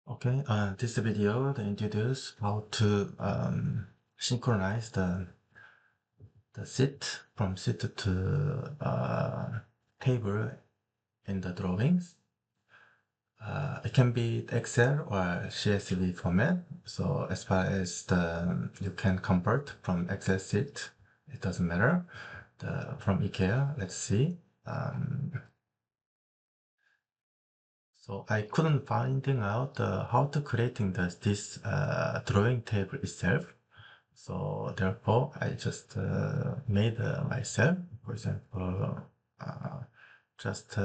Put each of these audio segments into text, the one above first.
Okay, this video they introduce how to synchronize the sheet from sheet to table in the drawings. It can be Excel or CSV format. So as far as you can convert from Excel sheet, it doesn't matter. From EKL, let's see. So I couldn't finding out how to creating this drawing table itself. So therefore, I just made myself. For example, uh, just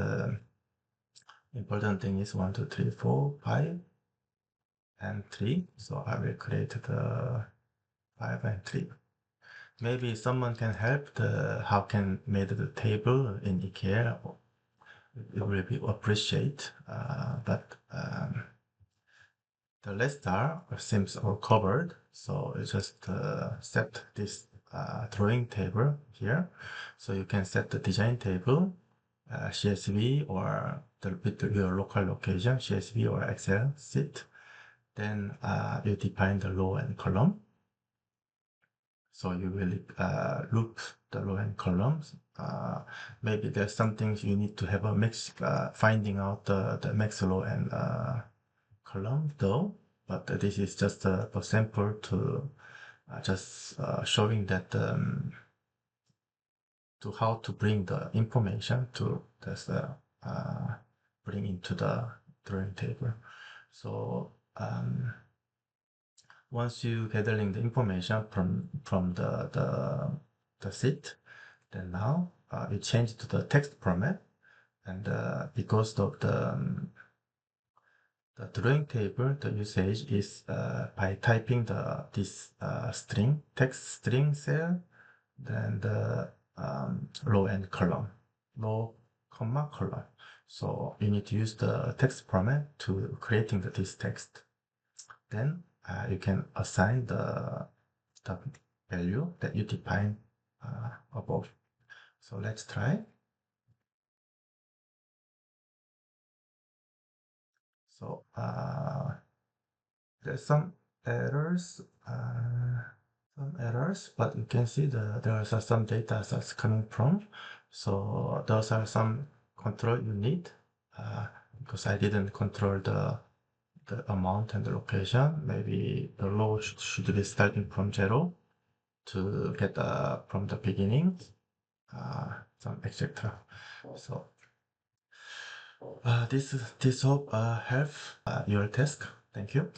important thing is 1, 2, 3, 4, 5, and 3. So I will create the 5 and 3. Maybe someone can help how can made the table in EKL. It will be appreciate. But the list seems all covered, so you just set this drawing table here. So you can set the design table, CSV or with your local location, CSV or Excel sheet. Then you define the row and column. So you will loop the row and columns. Maybe there's some things you need to have a mix, finding out the max row and column though, but this is just a sample to just showing that to how to bring the information to this bring into the drawing table. So once you gathering the information from the sheet, then now you change to the text format, and because of the drawing table, the usage is by typing this string, text string cell, then the row and column, row, comma, column. So you need to use the text format to creating this text. Then you can assign the value that you define above. So let's try. So there's some errors. But you can see there are some data that's coming from. So those are some control you need because I didn't control the amount and the location. Maybe the row should be starting from 0 to get from the beginning, some etc. So this hope help your task. Thank you.